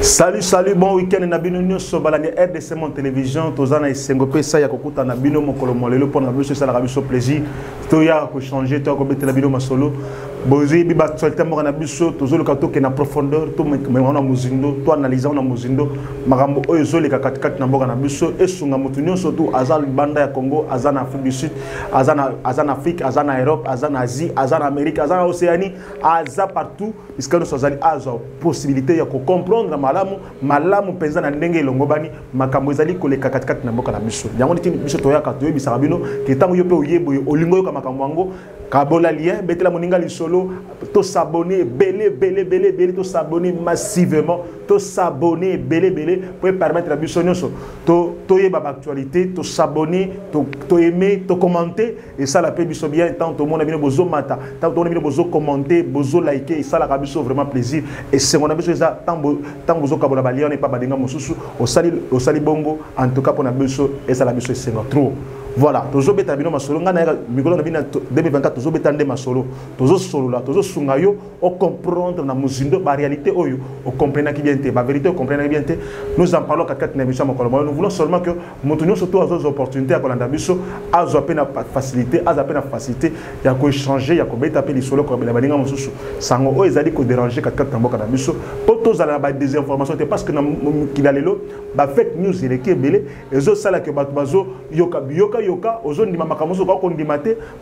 Salut, salut, bon week-end. Nabino News sur Balani RDC Mon Télévision. Tozana et Sengope, ça y a Kokuta Nabino Mokolo Molelo pour Nabino, ça la rabiso plaisir. Toya ko changer, toi ko bete Nabino Masolo. Bozi biba tsolta mo Nabiso, tozo le kato ke na profondeur, to me on a muzindo, to analyser on a muzindo. Magambo oyo le kakatikati na mboka Nabiso et sunga mutunyo surtout azal banda ya Congo, azana Afrique du Sud, azana Afrique, azana Europe, azana Asie, azana Amérique, azana Océanie, aza partout puisque nous sommes allés à possibilité ya ko comprendre malamu penza na ndenge elongobani makambo ezali koleka katikati na mboka na biso yango nditi biso toyaka toyebisa bino ke tango yo pe oyebo olingo yo ka makambo yango kabola lien betela moninga lisolo to s'abonner belé to s'abonner massivement to s'abonner belé pour permettre la biso nyonso to yeba actualité to s'abonner to aimer to commenter et ça la paix biso bien tant tout le monde bino bozo mata tant tout le monde bino bozo commenter bozo liker et ça la biso vraiment plaisir et c'est mon biso ça tant bozo kabola balia on n'est pas badenga mosusu au sali bongo en tout cas pour na biso et ça la biso c'est trop. Voilà, toujours beta bino masolo ngana mikolo na bina 2024 toujours beta nde masolo toujours solo là toujours sungayo o comprendre na muzindo ba réalité oyo o comprendre qui bien té ba vérité o comprendre bien té nous en parlons quatre na mission makolo nous voulons seulement que motunyo surtout aux opportunités à kolanda biso azo peine facilité ya ko échanger ya ko beta pe lisolo ko bela baninga mosusu sango o ezali ko déranger quatre na mboka na biso po tozala ba des informations parce que na kilalelo ba fake news il est belé ezo sala que bazo yoka aujourd'hui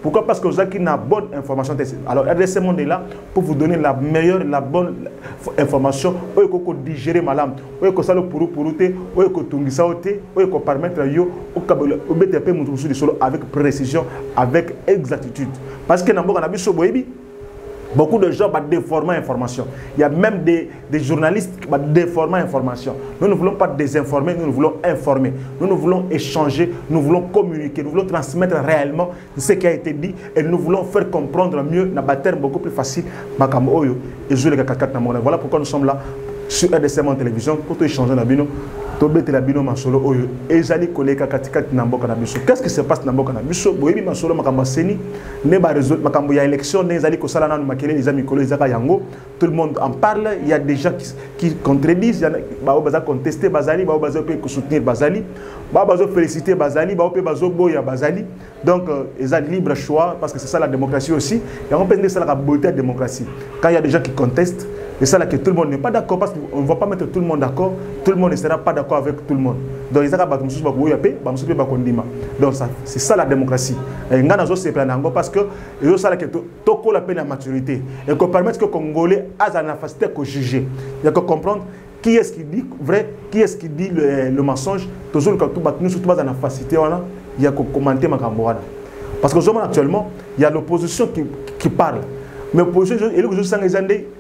pourquoi? Parce que vous avez une bonne information. Alors RDC Monde est là pour vous donner la meilleure, la bonne information. Vous pouvez digérer malam, vous pouvez permettre avec précision, avec exactitude. Parce que beaucoup de gens déforment l'information. Il y a même des journalistes qui déforment l'information. Nous ne voulons pas désinformer, nous voulons informer. Nous voulons échanger, nous voulons communiquer, nous voulons transmettre réellement ce qui a été dit et nous voulons faire comprendre mieux, dans un terme beaucoup plus facile. Voilà pourquoi nous sommes là sur RDC Mon Télévision pour échanger dans bino. Qu'est-ce qui se passe dans le Biso? Boyebi masolo makambo seni ne ba résoudre makambo ya élection ne zali ko sala na makele les amis kolo ezaka yango, tout le monde en parle, il y a des gens qui contredisent, il y a ba baza contester bazali, ba baza pe soutenir bazali, ba baza féliciter bazali, ba pe bazo boya bazali. Donc ils ont libre choix parce que c'est ça la démocratie aussi. Et on peut dire ça la beauté de la démocratie. Quand il y a des gens qui contestent, et ça là que tout le monde n'est pas d'accord parce qu'on ne va pas mettre tout le monde d'accord, tout le monde ne sera pas d'accord avec tout le monde. Donc c'est ça la démocratie. Et parce que ça là que toko la peine la maturité et qu'on permette que les Congolais aient la capacité de juger. Il y a que comprendre qui est-ce qui dit vrai, qui est-ce qui dit le mensonge. Toujours quand nous sommes dans la facilité, il y a que commenter ma camarade. Parce que actuellement, il y a l'opposition qui parle. Mais l'opposition,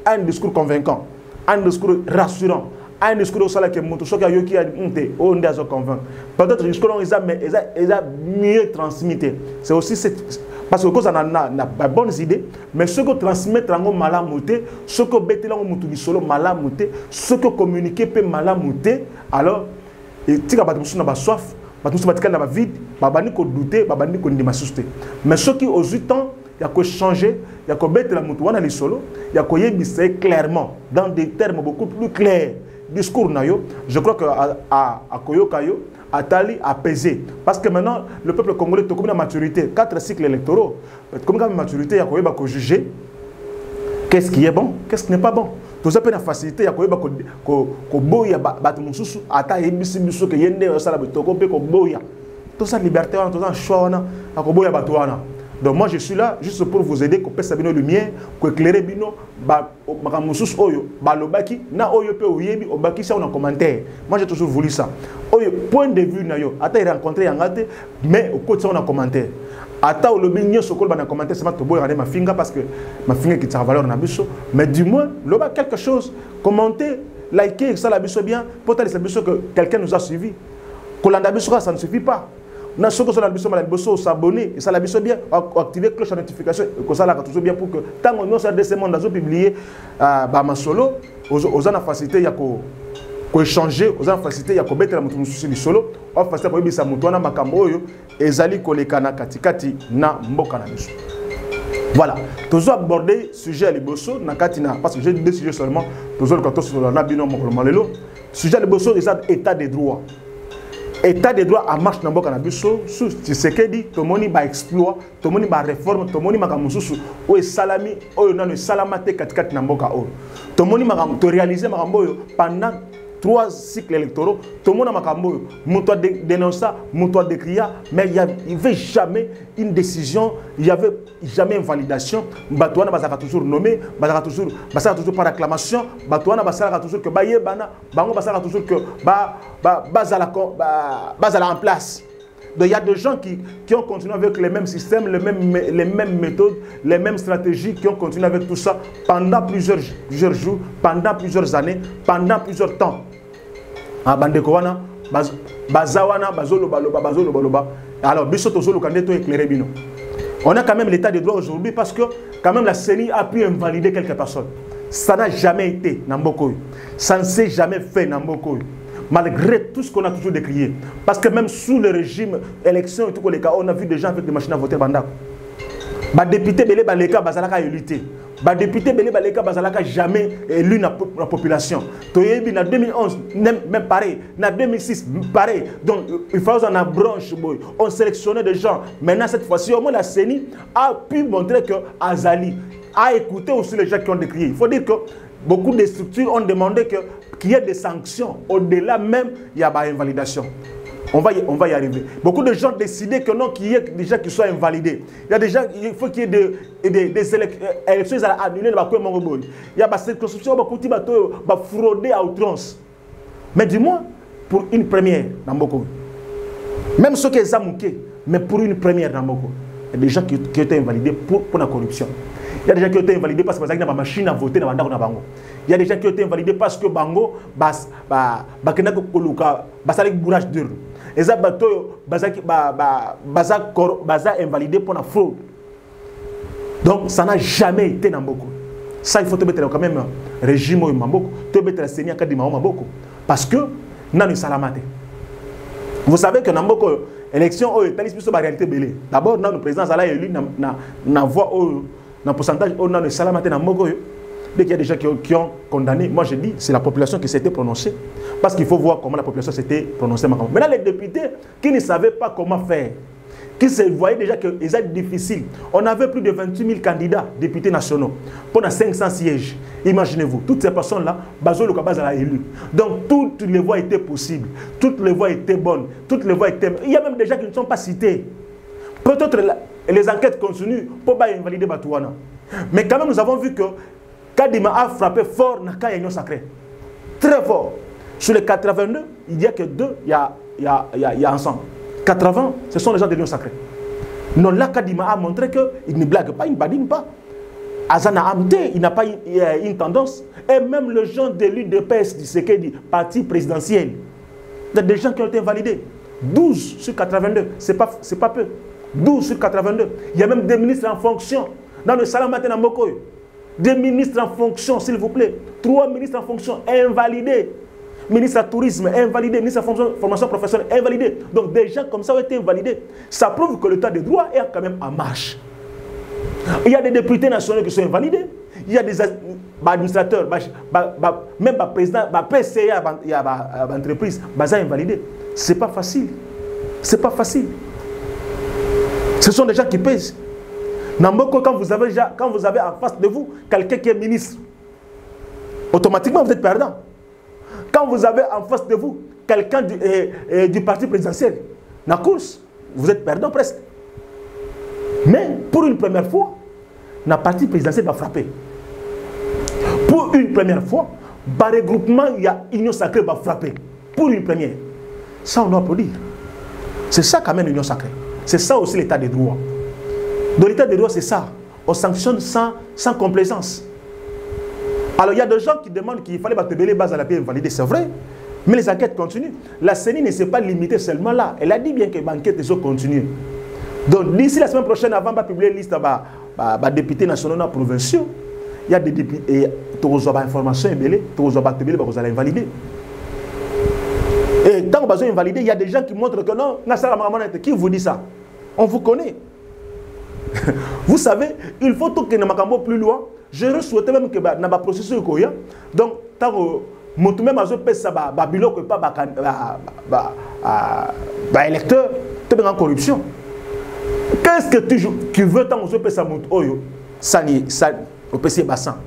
a un discours convaincant, un discours rassurant, un discours qui est convaincant. Peut-être que le discours est mieux transmis. C'est aussi cette... Parce que cause on a bonnes idées, mais ce que transmettre en malamouté, ce que bêter là on solo malamouté, ce que communiquer peut malamouté, alors et tu vas battre na soif, battre na vide, babani ko douter, babani ko ndimasouté. Mais ce qui aux temps il y a que changer, il y a que mettre la moutouane à l'isolo, il y a que yébisser clairement, dans des termes beaucoup plus clairs. Discours nayo, je crois que à Koyokayo, à Tali, apaisé. Parce que maintenant, le peuple congolais, tout comme la maturité, 4 cycles électoraux, comme la maturité, il y a que juger qu'est-ce qui est bon, qu'est-ce qui n'est pas bon. Tout ça peut la facilité, il y a que boya batumususu, ata yébissi biso que yende sala bitoko pe ko boya. Tout ça liberté, tout ça choix na, ko boya batouana. Donc moi je suis là juste pour vous aider, qu'on puisse savoir lumière, qu'on éclaire bino, makamusus oyo, balobaki, na oyo pe oyebi, obaki ça on a commentaire. Moi j'ai toujours voulu ça. Oyo point de vue na yo, ata il rencontré yangate, mais au côté ça on a commentaire. Ata o lobi nyo sokol ba na commentaire, c'est pas to boy regarder ma finger parce que ma finger qui a valeur na biso, mais du moins loba quelque chose, commenter, liker ça la biso bien, pour telle biso que quelqu'un nous a suivi. Kolanda biso ça ne suffit pas. Nous avons s'abonner et ça la bien activer cloche de notification et ça la toujours bien pour que tant que nous avons des mondes publié ma solo aux en facilité il y a ko échanger aux en facilité il y a ko mettre la moto sur le solo on facilité pour bisa moto na makambo oyo ezali kolekana katikati na mboka na biso. Voilà, toujours aborder sujet à liboso na katina parce que j'ai deux sujets seulement toujours quand on sur la bino mokolo malelo Sujet de bosso, c'est état de droit. État de droit à marche dans le Canabiso, tu sais que dit, tout le monde va exploit, tout le monde va réforme, tout le monde va kamususu, ou est salami, ou est salamate kat namboka o. Tout le monde va réaliser makamboyo pendant 3 cycles électoraux, tout le monde va makamboyo, moutoua dénoncer, moutoua décrire, mais il n'y avait jamais une décision, il n'y avait jamais une validation. Batouana va toujours nommé, va toujours par acclamation, Batouana va toujours que baye bana, bango va toujours que bazala en place. Donc il y a des gens qui ont continué avec les mêmes systèmes, les mêmes méthodes, les mêmes stratégies, qui ont continué avec tout ça pendant plusieurs jours, pendant plusieurs années, pendant plusieurs temps. Bandekowana, bazawana, bazolo. Alors, biso tozolo kandeto éclairé bino. On a quand même l'état de droit aujourd'hui parce que quand même la CENI a pu invalider quelques personnes. Ça n'a jamais été Nambokoy. Ça ne s'est jamais fait Nambokoy. Malgré tout ce qu'on a toujours décrié. Parce que même sous le régime élection et tout les cas, on a vu des gens avec des machines à voter banda. Ba député belé baleka bazalaka éluté. Ba député belé baleka bazalaka jamais élu la population. Toyebi na 2011 même pareil, na 2006 pareil. Donc il faut en branche boy. On sélectionnait des gens. Maintenant cette fois-ci au moins la CENI a pu montrer que Azali a écouté aussi les gens qui ont décrié. Il faut dire que beaucoup de structures ont demandé qu'il y ait des sanctions. Au-delà même, il y a une invalidation. On va y arriver. Beaucoup de gens ont décidé que non, qu'il y ait des gens qui soient invalidés. Il y a des gens, il faut qu'il y ait des élections annulées. Il y a des circonscriptions qui vont frauder à outrance. Mais dis-moi, pour une première dans beaucoup, même ceux qui sont manqués, mais pour une première dans beaucoup, il y a des gens qui ont été invalidés pour la corruption. Il y a des gens qui ont été invalidés parce que y a une machine à voter dans Bango. Il y a des gens qui ont été invalidés parce que Bango bourrage dur. Et ça invalidé pour la fraude. Donc ça n'a jamais été dans beaucoup. Ça il faut te mettre quand même régime au Mamboko, te mettre la CENI à Kadima au Mamboko parce que n'a ni salamate. Vous savez que Namboko élection est la réalité belé. D'abord le président Zala élu na voix dans le pourcentage, on a le salamate dans Mogo. Dès qu'il y a des gens qui ont condamné, moi je dis, c'est la population qui s'était prononcée. Parce qu'il faut voir comment la population s'était prononcée. Maintenant, les députés qui ne savaient pas comment faire, qui se voyaient déjà que c'était difficile. On avait plus de 28 000 candidats, députés nationaux, pour 500 sièges. Imaginez-vous, toutes ces personnes-là, Bazo Lokabaz a élu. Donc, toutes les voix étaient possibles, toutes les voix étaient bonnes, toutes les voix étaient... Il y a même des gens qui ne sont pas cités. Peut-être les enquêtes continuent pour pas invalider Batouana. Mais quand même, nous avons vu que Kadima a frappé fort dans la Union sacrée. Très fort. Sur les 82, il n'y a que 2, il y a ensemble. 80, ce sont les gens de l'Union sacrée. Non, là, Kadima a montré qu'il ne blague pas, il ne badine pas. Azana Amté, il n'a pas une tendance. Et même les gens de l'UDPS, du Sekedi, parti présidentiel, il y a des gens qui ont été invalidés. 12 sur 82, c'est pas peu. 12 sur 82. Il y a même des ministres en fonction. Dans le Salamate Nambokoy. Des ministres en fonction, s'il vous plaît. 3 ministres en fonction invalidés. Ministre du tourisme invalidé. Ministre de formation professionnelle invalidé. Donc des gens comme ça ont été invalidés. Ça prouve que l'état de droit est quand même en marche. Il y a des députés nationaux qui sont invalidés. Il y a des administrateurs, même le président, PCA, il y a une entreprise, ils invalidés. Ce n'est pas facile. Ce n'est pas facile. Ce sont des gens qui pèsent. Namboko, quand vous avez en face de vous quelqu'un qui est ministre, automatiquement vous êtes perdant. Quand vous avez en face de vous quelqu'un du parti présidentiel, dans la course, vous êtes perdant presque. Mais pour une première fois, le parti présidentiel va frapper. Pour une première fois, par regroupement, il y a Union sacrée va frapper. Pour une première. Ça, on doit applaudir. C'est ça quand même l'Union sacrée. C'est ça aussi l'état des droits. Dans l'état des droits, c'est ça. On sanctionne sans complaisance. Alors, il y a des gens qui demandent qu'il fallait battre les bases à la paix invalidée. C'est vrai. Mais les enquêtes continuent. La CENI ne s'est pas limitée seulement là. Elle a dit bien que les enquêtes ont continué. Donc, d'ici la semaine prochaine, avant de publier la liste des députés nationaux et provinciaux, il y a des députés qui ont des informations, qui ont invalider. Et tant qu'on a invalidé, il y a des gens qui montrent que non, qui vous dit ça? On vous connaît. Vous savez, il faut que nous plus loin. Je souhaitais même que dans le processus, donc, tant Montu même à ce pesa babilo que pas électeur, tu es en corruption. Qu'est-ce que tu veux tant que pesa montu oyo sani au PC bassin,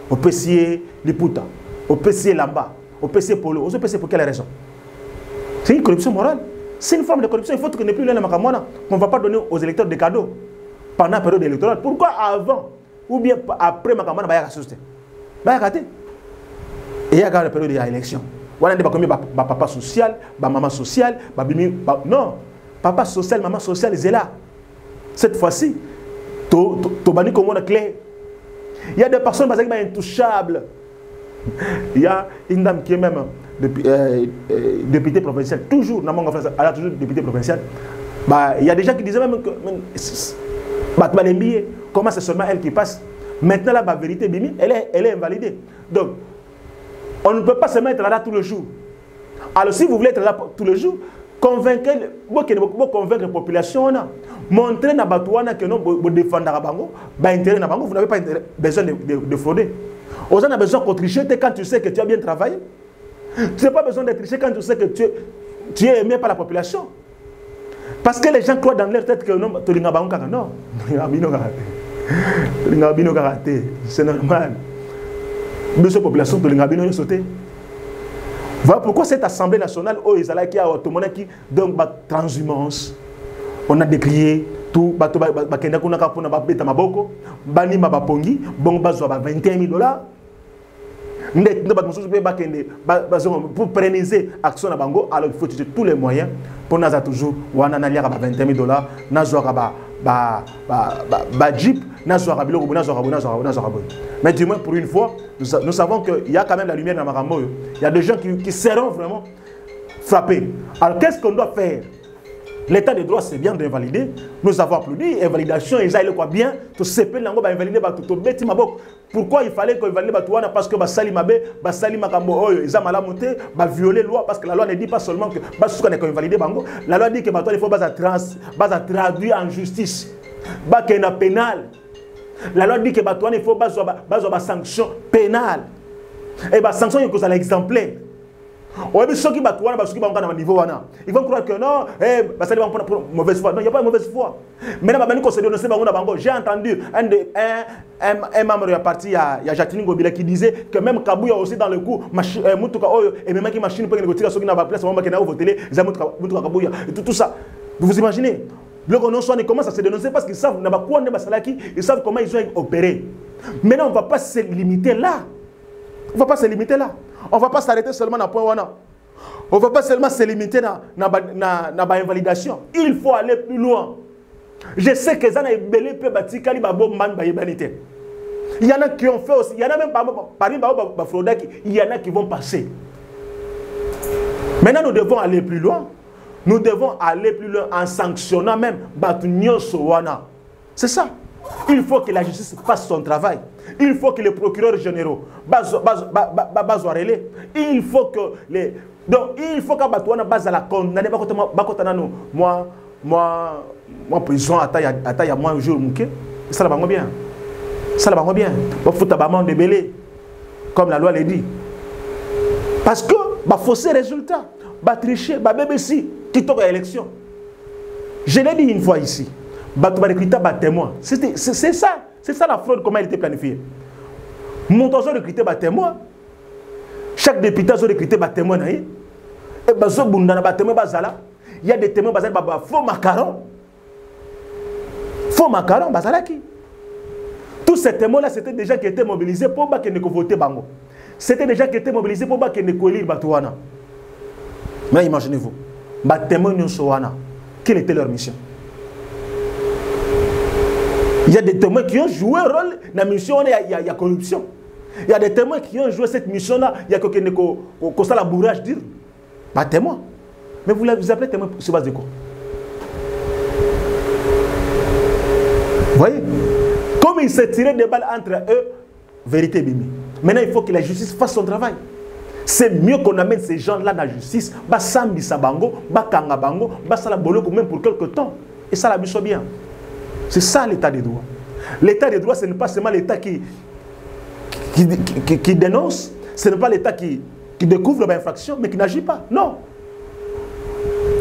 au PC Liputa, au PC Lamba, au PC Polo, au PC pour quelle raison? C'est une corruption morale. C'est une forme de corruption. Il faut que ne plus là on ne va pas donner aux électeurs des cadeaux pendant la période électorale. Pourquoi avant ou bien après Makamana va y assister? Va y rater. Et il y a la période de l'élection. Voilà, il y a papa social, maman social, non, papa social, maman social, ils sont là. Cette fois-ci, tu banni comme on a clé. Il y a des personnes qui sont intouchables. Il y a une dame qui est même députée provinciale, toujours, elle a toujours députée provinciale. Il y a des gens qui disaient même que comment c'est seulement elle qui passe. Maintenant, la vérité, elle est invalidée. Donc, on ne peut pas se mettre là tous les jours. Alors, si vous voulez être là tous les jours, convaincre la population, montrer à Batouana que vous défendez la bango, vous n'avez pas besoin de frauder. On a besoin de tricher quand tu sais que tu as bien travaillé. Tu n'as pas besoin de tricher quand tu sais que tu es aimé par la population. Parce que les gens croient dans leur tête que non, c'est normal. Mais cette population, voilà pourquoi cette Assemblée nationale, qui a donc transhumance, on a décrié tout, pour pérenniser l'action de Bango, alors il faut utiliser tous les moyens pour nous toujours 21 000 $, Jeep, mais du moins pour une fois, nous savons qu'il y a quand même la lumière dans Marambo. Il y a des gens qui seront vraiment frappés. Alors qu'est-ce qu'on doit faire? L'état de droit, c'est bien d'invalider. Nous avons applaudi. Invalidation, ils aillent quoi bien. Tout ce que nous avons invalidé, pourquoi il fallait qu'on invalide Batouana? Parce que Basali Mabé, Basali Makambo, ils ont mal monté, violer la loi. Parce que la loi ne dit pas seulement que Basouka n'est invalidé Bango. La loi dit que Batouana, il faut traduire en justice. Qu'il y a pénal. La loi dit que Batouana, il faut une sanction pénale. Et la sanction, il faut exemplaire. Ils vont croire que non, c'est mauvaise foi. Non, il n'y a pas de mauvaise foi. Maintenant, j'ai entendu un membre de la partie, il y a Jacqueline Ngobila qui disait que même Kabouya aussi dans le coup, et même qui machine pour que sur la place, tout ça. Vous imaginez? Comment ça se dénoncer parce qu'ils savent ils savent comment ils ont opéré. Maintenant, on ne va pas se limiter là. On ne va pas se limiter là. On ne va pas s'arrêter seulement à point wana. On ne va pas seulement se limiter à l'invalidation. Il faut aller plus loin. Je sais que ça n'a belé peu bâti kali babo man bayebanité. Il y en a qui ont fait aussi. Il y en a même parmi il y en a qui vont passer. Maintenant, nous devons aller plus loin. Nous devons aller plus loin en sanctionnant même Batunyo Sowana. C'est ça. Il faut que la justice fasse son travail. Il faut que les procureurs généraux il faut que les donc il faut que Batouana base à la condamner moi prison à taille à moi un jour ça va bien. Ça va bien. Il faut tabaman débellé comme la loi le dit. Parce que fausser résultat, tricher, BBC qui tombe à l'élection. Je l'ai dit une fois ici. C'est ça. C'est ça la fraude, comment elle était planifiée. Mon temps de recruter des témoins. Chaque député a recruté des témoins. Et il y a des témoins qui faux macarons. Faux macarons, tous ces témoins-là, c'était des gens qui étaient mobilisés pour qu'ils ne votent pas. C'était des gens qui étaient mobilisés pour qu'ils ne élire Batouana. Mais imaginez-vous, les témoins, quelle était leur mission? Il y a des témoins qui ont joué un rôle dans la mission, il y a corruption. Il y a des témoins qui ont joué cette mission-là, il y a quelqu'un qui a la bourrage dire. Pas témoin. Mais vous appelez témoin sur base de quoi? Vous voyez? Comme il s'est tiré des balles entre eux, vérité bimi. Maintenant, il faut que la justice fasse son travail. C'est mieux qu'on amène ces gens-là dans la justice, Sambi Sabango, Kanga Bango, Sala Boloko, même pour quelque temps. Et ça, la mission bien. C'est ça l'état des droits. L'état des droits, ce n'est pas seulement l'état qui dénonce, ce n'est pas l'état qui qui découvre l'infraction, mais qui n'agit pas. Non.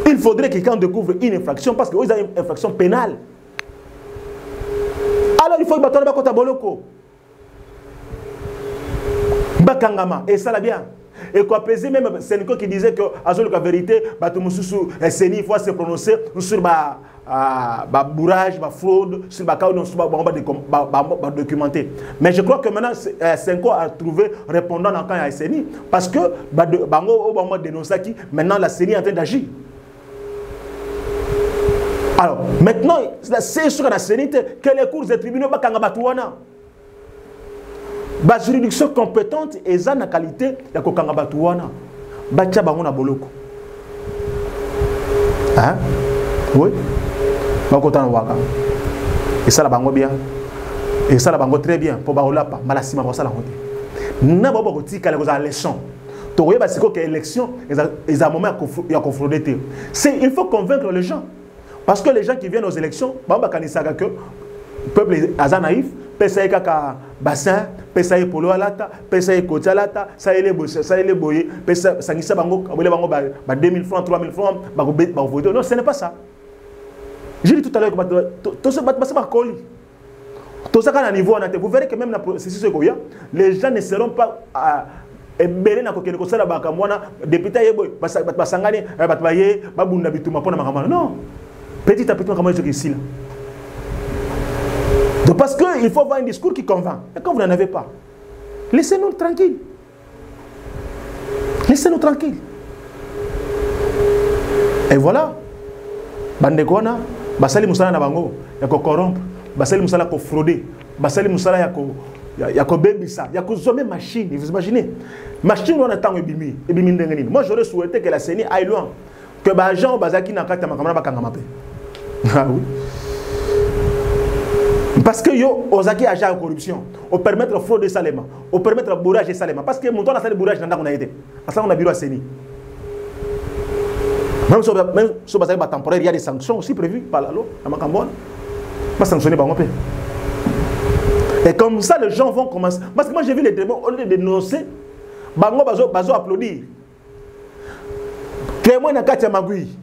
Il faudrait que quelqu'un découvre une infraction parce qu'ils ont une infraction pénale. Alors il faut que Batona Bakota Boloko. Bakangama, et ça l'a bien. Et quoi, peser même Sénéco qui disait que, à la vérité, Batumoussou, Séni, il faut se prononcer sur bourrage, fraude, sur documenté. Mais je crois que maintenant, Sénéco a trouvé répondant dans le camp à Séni parce que Bango dénoncé qui maintenant la Séni est en train d'agir. Alors, maintenant, c'est sur la Séni que les cours des tribunaux Bakangabatuana. La juridiction compétente et ça la qualité de Kokangabatuana. Bacha Bangona Boloko. Hein? Oui. Bakotana Waka. Et ça la bango bien. Et ça la bango très bien. Pour Baolapa, Malasima pour ça la honte. N'a pas beaucoup de cas les élections. Tu vois, c'est que l'élection, ils ont un moment à confronter. Il faut convaincre les gens. Parce que les gens qui viennent aux élections, que le peuple est naïf, Pesa kaka bassin, pesa polo alata, pesa côté alata, ça est les boyés, pesa sangisa bango, bango 2000 francs, 3000 francs, bango voter. Non, ce n'est pas ça. J'ai dit tout à l'heure que tout ça va coller. Tout ça à niveau vous verrez que même dans le processus les gens ne seront pas embellés dans quelque chose là bakamwana député yebo basangani batbaye babunda bituma pona makamana. Non. Petit à petit comment je ici là. Donc parce qu'il faut avoir un discours qui convainc. Et quand vous n'en avez pas, laissez-nous tranquilles. Laissez-nous tranquilles. Et voilà. Bandekona, basali musala na bango, yako corrompre, basali musala ko frauder, basali musala yako bebisa, yako zomé machine. Vous imaginez? Machine on attend ebimi ndengenini. Moi j'aurais souhaité que la CENI aille loin, que ba gens bazaki na kata makamana bakanga mape. Ah oui. Parce que yo ozaki agent en corruption, on permettre la fraude de Salema, on permettre le bourrage de Salema. Parce que mon temps a fait le bourrage dans on a été. Parce qu'on a bureau à Séni. Même sur le temporaire, il y a des sanctions aussi prévues par la loi. À Macambon, pas sanctionner par mon père. Et comme ça, les gens vont commencer. Parce que moi j'ai vu les démons, au lieu de dénoncer, Bango Bazo applaudir. Clément n'a qu'à Magui.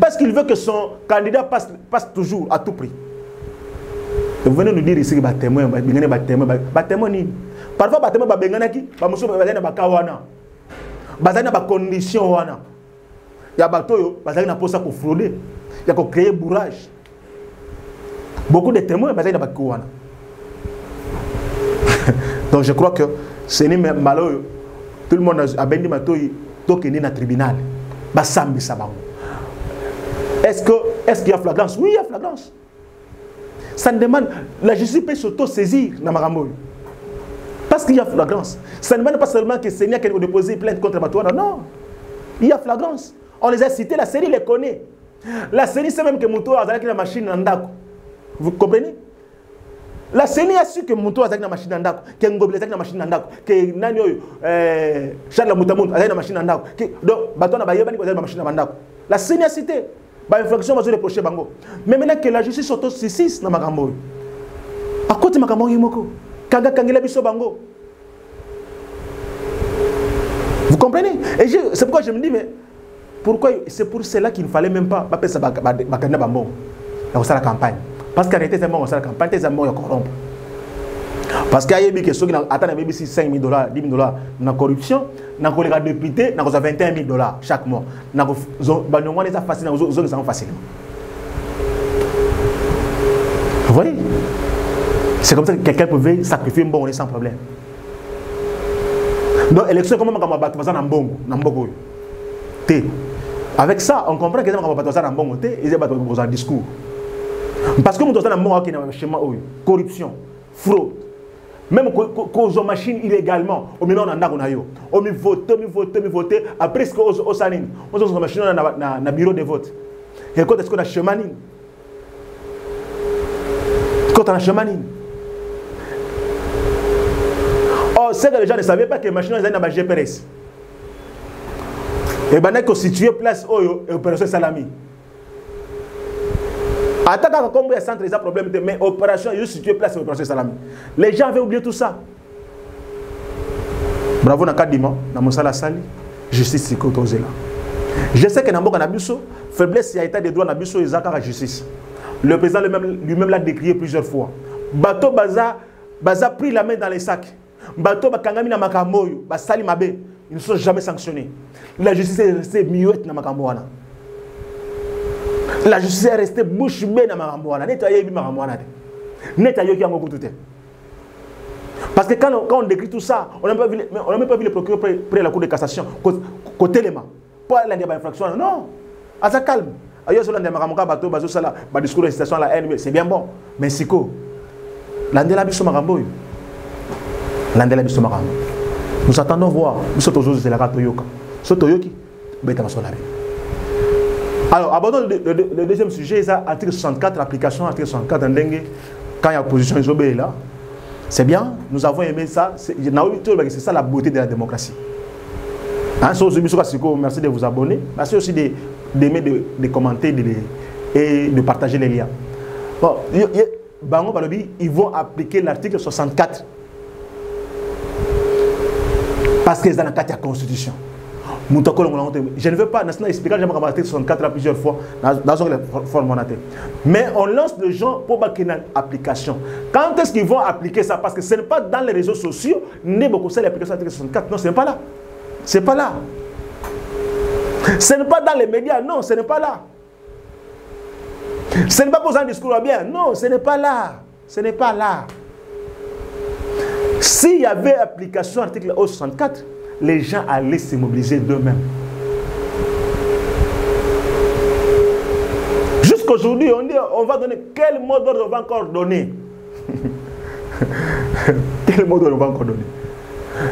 Parce qu'il veut que son candidat passe toujours à tout prix. Vous venez nous dire ici que témoin, témoin ni. Parfois témoin bengana ki, ba muso bazana ba kawana. Bazana ba condition wana. Ya batoyo, bazana posa ko frauder. Ya ko créer bourrage. Beaucoup de témoins bazana ba kawana. Donc je crois que ce n'est malheureux. Tout le monde a bendi matoyi tokeni na tribunal. Ba sambi sabango. Est-ce qu'il y a flagrance? Oui, il y a flagrance. Ça ne demande, la justice peut s'auto-saisir dans Maramboy. Parce qu'il y a flagrance. Ça ne demande pas seulement que Seigneur qui a déposé plainte contre Batouana. Non. Il y a flagrance. On les a cités, la série les connaît. La série sait même que Moutou a la machine en dako. Vous comprenez? La série a su que Moutou a la machine en dako, que Ngoble a la machine en dako, que Nanyo Charles Moutamoun a la machine en dako. Donc, Batouana Bayebani a la machine en dako. La série a cité. Bah, infraction va se reprocher bango. Mais maintenant que la justice s'auto-saisisse dans Makambo. À côté Makambo yimoko. Kanga kangela biso bango. Vous comprenez? Et c'est pourquoi je me dis mais pourquoi c'est pour cela qu'il ne fallait même pas passer ça bakanda bambo. Dans la campagne. Parce qu'en réalité c'est bon la campagne c'est bon corrompre. Parce qu'il y a des questions qui attendent même si $5 000, $10 000 dans la corruption, dans les députés, dans $21 000 chaque mois. Dans les facile, dans les zones facile. Vous voyez? C'est comme ça que quelqu'un pouvait sacrifier un bon sans problème. Donc l'élection comment on va battre ça dans Mbongo. Avec ça, on comprend que on va battre ça dans Mbongo et ils battre un discours. Parce que nous sommes dans Mbongo qui est un schéma corruption, fraude. Même quand on machine illégalement, on met on vote, après ce qu'on a sanin, on a machine dans le bureau de vote. Et quand est-ce qu'on a chemanin? Quand on a chemanin. Oh, c'est que les gens ne savaient pas que les machines sont dans le GPS. Et bien, on a situé place et opération Salami. Attends, comme il y a centre, il y a problème, mais opération, il y a situé place et opération Salami. Les gens avaient oublié tout ça. Bravo Nakadima, dans mon salle à Sali, justice c'est côté là. Je sais que dans mon Nabiso, faiblesse et état des droits Nabiso et Zakara justice. Le président lui-même l'a décrié plusieurs fois. Bateau Baza pris la main dans les sacs. Bateau Bakangami na Makamoyo, Basali Mabe, ils ne sont jamais sanctionnés. La justice est restée muette dans Makamoana. La justice est restée bouche bée dans Makamoana. Nettoyez Makamoana. Nettoyez qui a beaucoup tout. Parce que quand on décrit tout ça, on n'a même pas vu le procureur près la cour de cassation, côté les mains. Pas la infraction, non. À ça calme. Ailleurs, sur l'indémarcamoka, bateau, bateau, ça là, discours de citation, la haine, c'est bien bon. Mais c'est quoi? L'andela biso marambo. L'andela biso marambo. Nous attendons voir. Nous sommes toujours de la Toyoka. Ce Toyoki, bêta masolari. Alors, abordons le deuxième sujet, c'est l'article 64, l'application article 64 en dengue. Quand il y a opposition, ils obéissent là. C'est bien, nous avons aimé ça. C'est ça la beauté de la démocratie. Hein, merci de vous abonner. Merci aussi d'aimer, de commenter et de partager les liens. Bon, ils vont appliquer l'article 64. Parce qu'ils ont la Constitution. Je ne veux pas expliquer l'article 64 plusieurs fois dans une forme. Mais on lance les gens pour qu'il y ait une application. Quand est-ce qu'ils vont appliquer ça? Parce que ce n'est pas dans les réseaux sociaux, ni beaucoup de l'application de l'article 64. Non, ce n'est pas là. Ce n'est pas là. Ce n'est pas dans les médias. Non, ce n'est pas là. Ce n'est pas pour un discours bien. Non, ce n'est pas là. Ce n'est pas là. S'il y avait application article 64, les gens allaient se mobiliser d'eux-mêmes. Jusqu'aujourd'hui, on dit on va donner. Quel mot d'ordre on va encore donner? Quel mot d'ordre on va encore donner?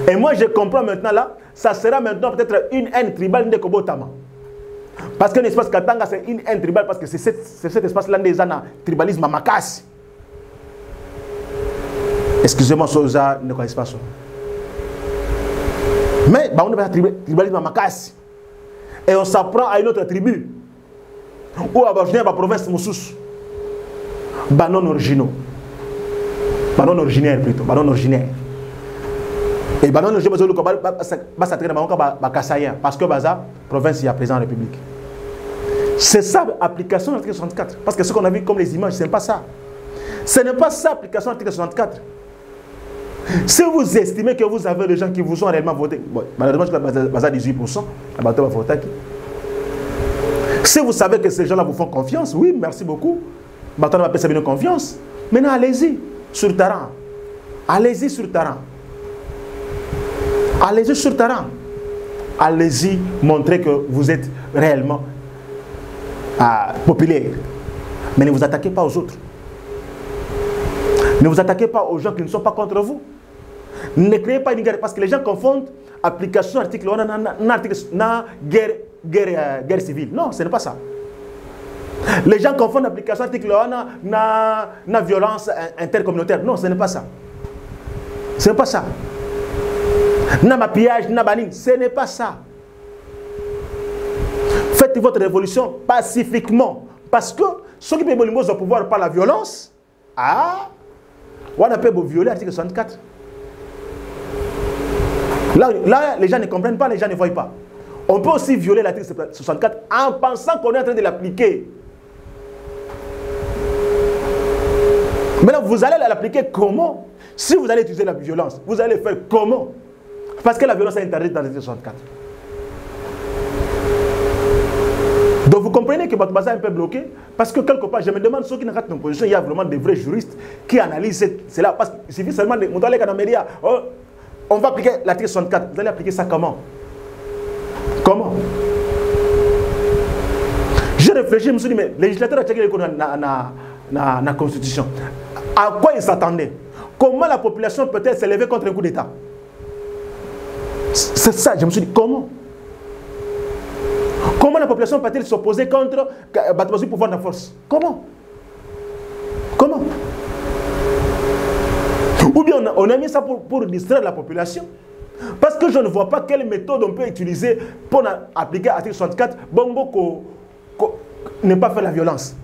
Et moi je comprends maintenant là, ça sera maintenant peut-être une haine tribale de Kobotama. Parce que l'espace Katanga c'est une haine tribale parce que c'est cet espace-là des années tribalisme à Makassi. Excusez-moi, Soza ne connaissent pas ça. Mais bah, on est tribalisme à Makassi. Et on s'apprend à une autre tribu. Ou à la province Moussous. Bah non originaux. Bah non originaire plutôt. Bah non originaire. Et bah non originaire, parce que Baza, province, il y a président de la République. C'est ça l'application de l'article 64. Parce que ce qu'on a vu comme les images, ce n'est pas ça. Ce n'est pas ça l'application de l'article 64. Si vous estimez que vous avez des gens qui vous ont réellement voté, bon, malheureusement, je vais baser 18%, la bateau va voter. Si vous savez que ces gens-là vous font confiance, oui, merci beaucoup. Bateau va payer confiance. Maintenant, allez-y sur le terrain. Allez-y sur le terrain. Allez-y sur le terrain. Allez-y montrer que vous êtes réellement populaire. Mais ne vous attaquez pas aux autres. Ne vous attaquez pas aux gens qui ne sont pas contre vous. Ne créez pas une guerre. Parce que les gens confondent application article guerre civile. Non, ce n'est pas ça. Les gens confondent application article na violence intercommunautaire. Non, ce n'est pas ça. Ce n'est pas ça. Na pillage, na banine. Ce n'est pas ça. Faites votre révolution pacifiquement. Parce que ceux qui peuvent au pouvoir par la violence, on a pu violer l'article 64. Là, les gens ne comprennent pas, les gens ne voient pas. On peut aussi violer l'article 64 en pensant qu'on est en train de l'appliquer. Maintenant, vous allez l'appliquer comment? Si vous allez utiliser la violence, vous allez faire comment? Parce que la violence est interdite dans l'article 64. Donc vous comprenez que votre base est un peu bloqué. Parce que quelque part, je me demande ceux qui n'ont pas de position, il y a vraiment des vrais juristes qui analysent cela. Parce qu'il suffit seulement de monter les médias. On va appliquer l'article 64. Vous allez appliquer ça comment? Comment? Je réfléchis, je me suis dit, mais les législateurs ont checké la Constitution. À quoi ils s'attendaient? Comment la population peut-elle s'élever contre un coup d'État? C'est ça, je me suis dit, comment? Comment la population peut-elle s'opposer contre le pouvoir de la force? Comment? Comment? Ou bien on a mis ça pour distraire la population. Parce que je ne vois pas quelle méthode on peut utiliser pour appliquer l'article 64 ne pas faire la violence.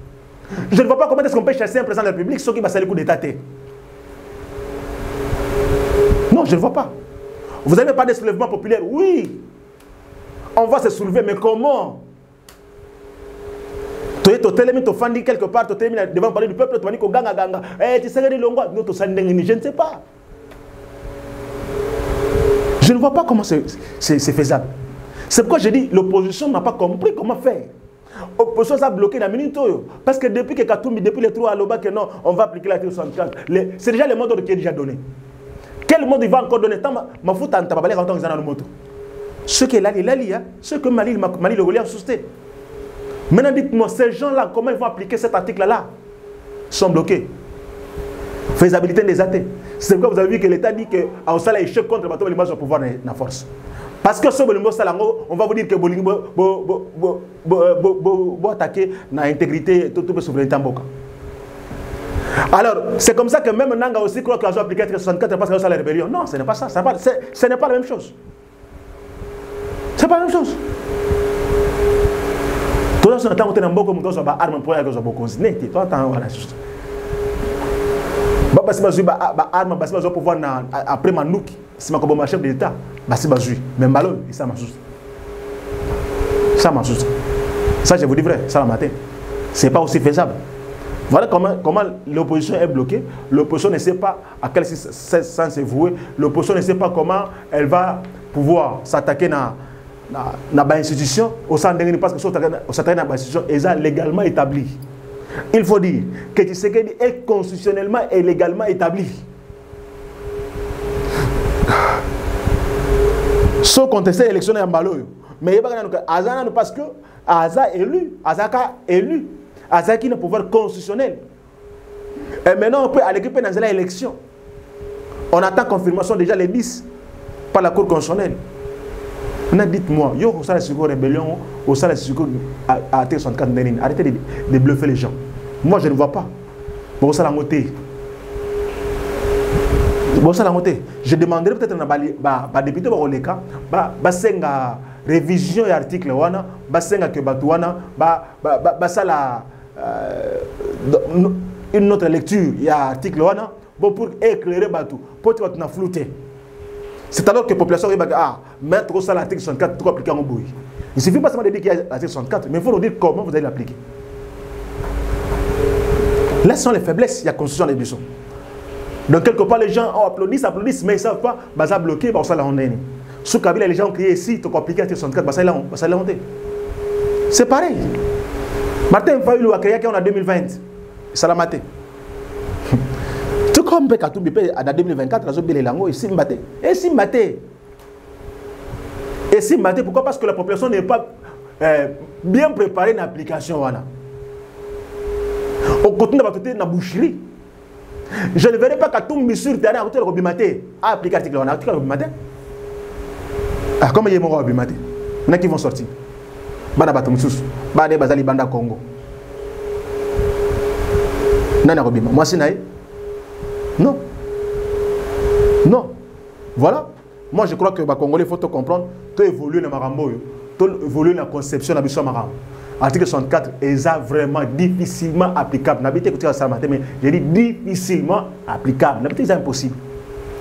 Je ne vois pas comment est-ce qu'on peut chasser un président de la République sans qu'il va salir le coup d'État. Non, je ne vois pas. Vous n'avez pas de soulèvement populaire? Oui. On va se soulever, mais comment? Tu es quelque part, tu es devant parler du peuple, tu vas dire que ganga ganga. Tu sais que je ne sais pas. Je ne vois pas comment c'est faisable. C'est pourquoi je dis l'opposition n'a pas compris comment faire. L'opposition a bloqué la minute. Parce que depuis que Katoumbi, depuis les 3 à l'Oba, que non, on va appliquer l'article 64. C'est déjà le mot d'ordre qui est déjà donné. Quel mot il va encore donner? Ma faute en tababalé quand on est dans le moto. Ce que Lali, ce que Mali le Goliath soustait. Maintenant, dites-moi, ces gens-là, comment ils vont appliquer cet article-là? Ils sont bloqués. Faisabilité des athées. C'est pourquoi vous avez vu que l'État dit qu'en Sala échec contre le bateau, il va pouvoir la force. Parce que ce Bolingo Salango, on va vous dire que Bolingo va attaquer l'intégrité, toute la souveraineté en Boka. Alors, c'est comme ça que même Nanga aussi croit qu'ils ont appliqué 64 parce que ça la rébellion. Non, ce n'est pas ça. Ce n'est pas la même chose. Ce n'est pas la même chose. Tout le temps, on a beaucoup de armes pour les gens. Pouvoir après Manouki, si ma chef de l'État, mais Malon, ça m'a juste. Ça m'a juste. Ça, je vous dis vrai, ça la matin. C'est pas aussi faisable. Voilà comment l'opposition est bloquée. L'opposition ne sait pas à quel sens se vouer. L'opposition ne sait pas comment elle va pouvoir s'attaquer dans l'institution au sein de parce que s'attaquer dans l'institution est légalement établi. Il faut dire que Tshisekedi est constitutionnellement et légalement établi. Sauf contester l'élection de Mbalo. Mais il n'y a pas parce que Aza élu, Azaka élu, Azaki n'a pouvoir constitutionnel. Et maintenant on peut aller dans l'élection. On attend confirmation déjà les 10 par la Cour constitutionnelle. Dites-moi, yo au sein de la rébellion, au sein de la T64, arrêtez de bluffer les gens. Moi je ne vois pas. Bon, ça la montée. Bon, ça la montée. Je demanderai peut-être à député Baroleka, la révision de l'article, une autre lecture de l'article pour éclairer Batou, pour que tu n'as flouté. C'est alors que la population va dire, mettre ça l'article 64 pour appliquer en bouille. Il ne suffit pas seulement de dire qu'il y a l'article 64, mais il faut nous dire comment vous allez l'appliquer. Là sont les faiblesses, il y a constitution des buissons. Donc quelque part les gens applaudissent, mais ils ne savent pas, ça bloqué, ça l'a honné. Sous Kabila, les gens ont crié ici, tu as appliqué l'article 64, ça l'a honté. C'est pareil. Martin Fayulu a créé en 2020, ça l'a maté. Comme Katumbi en 2024, et si maté, pourquoi? Parce que la population n'est pas bien préparée dans l'application. On continue à faire la boucherie. Je ne verrai pas Katumbi sur le terrain à appliquer l'article. Comment il y a mon Robimaté? Il y en a qui vont sortir. Banda Congo. Moi, c'est non. Non. Voilà. Moi, je crois que les Congolais, il faut comprendre, tu évolues dans Marambo, tu évolues dans la conception de la Marambo. L'article 64 est vraiment difficilement applicable. N'habitez écouté ça matin, mais j'ai dit difficilement applicable. N'habitez c'est impossible.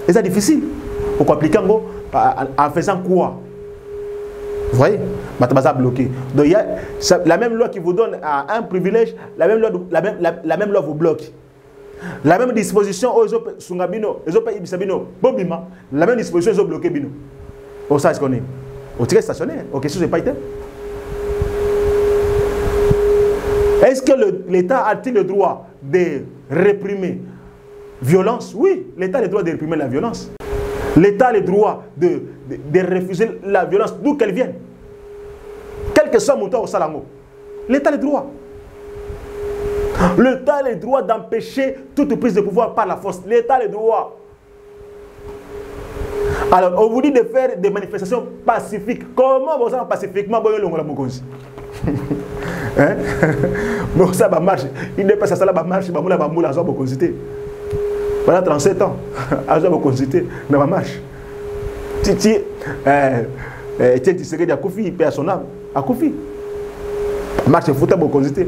C'est difficile. Pourquoi appliquer en faisant quoi? Vous voyez? Matabasa bloqué. Donc, il y a la même loi qui vous donne un privilège, la même loi vous bloque. La même disposition, la même disposition, ils ont bloqué Bino. Au ça, est-ce qu'on est? Au tiré stationnaire. Au question, je n'ai pas été. Est-ce que l'État a-t-il le droit de réprimer violence? Oui, l'État a le droit de réprimer la violence. L'État a le droit de refuser la violence d'où qu'elle vienne. Quel que soit mon temps au Salango. L'État a le droit. L'État a le droit d'empêcher toute prise de pouvoir par la force. L'État a le droit. Alors, on vous dit de faire des manifestations pacifiques. Comment vous allez pacifiquement? Hein? Bon, ça va marcher. Il n'est pas ça, ça va marcher. Voilà 37 ans. À vous consulter, ça va marcher. Titi, tu serais à Koufi, paix à son âme. À Koufi. Marche, faut vous consulter.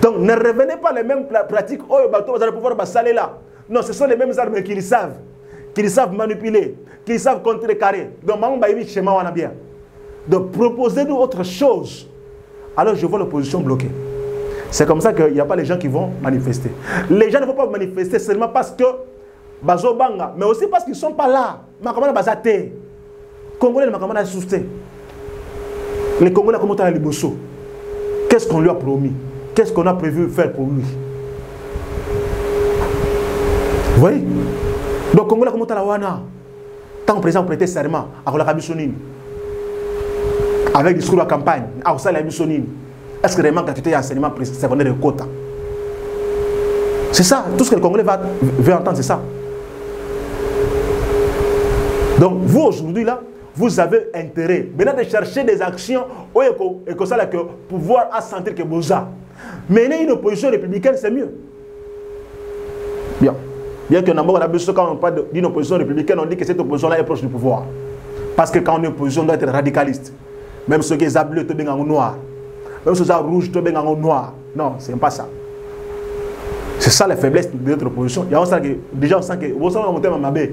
Donc, ne revenez pas les mêmes pratiques. Oh, vous allez pouvoir saler là. Non, ce sont les mêmes armes qu'ils savent. qu'ils savent manipuler, qu'ils savent contrecarrer. Donc, de proposer-nous autre chose. Alors, je vois l'opposition bloquée. C'est comme ça qu'il n'y a pas les gens qui vont manifester. Les gens ne vont pas manifester seulement parce que Bazobanga, mais aussi parce qu'ils ne sont pas là. Congolais, les Congolais, comment les Bosso? Qu'est-ce qu'on lui a promis? Qu'est-ce qu'on a prévu faire pour lui? Vous voyez? Donc, Congolais, comment la wana? Tant que le président prêtait serment à l'Arabie Saoudite, avec le discours de campagne, à l'Arabie Saoudite, est-ce que vraiment gratuité et enseignement secondaire de quota? C'est ça, tout ce que le Congolais veut entendre, c'est ça. Donc, vous aujourd'hui là, vous avez intérêt maintenant de chercher des actions et que ça là que pouvoir à sentir que vous avez. Mener une opposition républicaine, c'est mieux. Bien. Bien que quand on parle d'une opposition républicaine, on dit que cette opposition-là est proche du pouvoir. Parce que quand on est opposition, on doit être radicaliste. Même ceux qui sont bleus, tout bien en noir. Même ceux qui sont rouges, tout bien en noir. Non, c'est pas ça. C'est ça la faiblesse de notre opposition. Il y a déjà on sent que vous savez monter ma baie.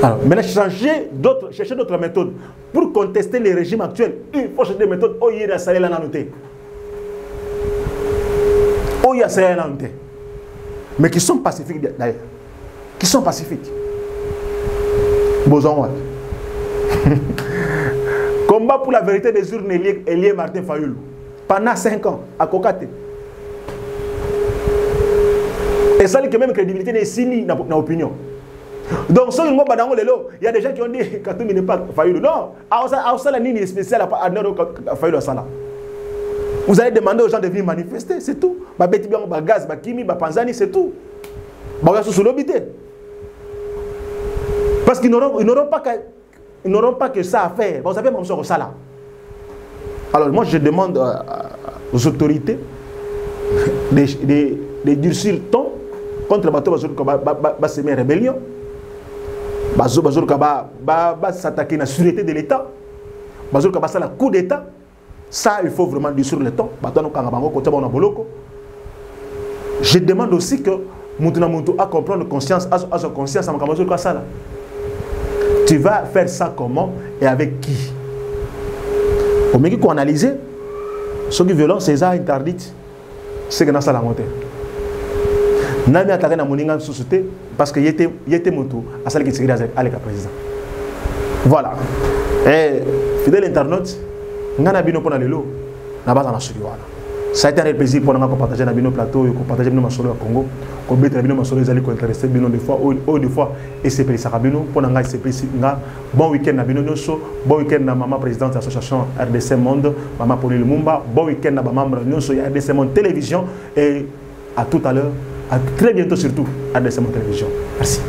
Alors, maintenant, chercher d'autres méthodes. Pour contester les régimes actuels, il faut chercher des méthodes. Oh, il y a ça, là, noté. Oh, il y a ça, là, noté. Mais qui sont pacifiques d'ailleurs. Qui sont pacifiques. Boson. Combat pour la vérité des urnes Elie Martin Fayoulou. Pendant 5 ans, à Kokate. Et ça, c'est même crédibilité des signes dans l'opinion. Donc, il y a des gens qui ont dit que n'est pas Fayoulou. Non, à ligne spéciale à Fayoulou. Vous allez demander aux gens de venir manifester, c'est tout. Gaz, Kimi, Panzani, c'est tout. Parce qu'ils n'auront pas que ça à faire. Vous savez, même ça là. Alors, moi, je demande aux autorités de durcir le ton contre le bateau qui va semer rébellion. Va s'attaquer à la sûreté de l'État. Va faire le coup d'État. Ça, il faut vraiment durcir le ton. Je demande aussi que Moutouna a comprendre conscience, à sa conscience, à ça. Tu vas faire ça comment et avec qui? Au milieu qu'on analyse, ce qui est violent, c'est ça interdite. C'est que dans ça la montée. Nami a attaqué dans mon société parce qu'il était moto à celle qui s'est avec le président. Voilà. Et fidèle internaute, nous avons bien pour le lot. Ça a été un plaisir pour nous partager nos plateaux et partager nos solo au Congo. Qu'on bête nos solo les alliés intéressés bien des fois ou des fois et c'est pour ça pour nous c'est bon week-end à Binonoso, bon week-end à maman présidente de l'association RDC Monde, maman Pauline Lumumba, bon week-end à maman Noso RDC Monde télévision et à tout à l'heure, à très bientôt surtout RDC Monde télévision. Merci.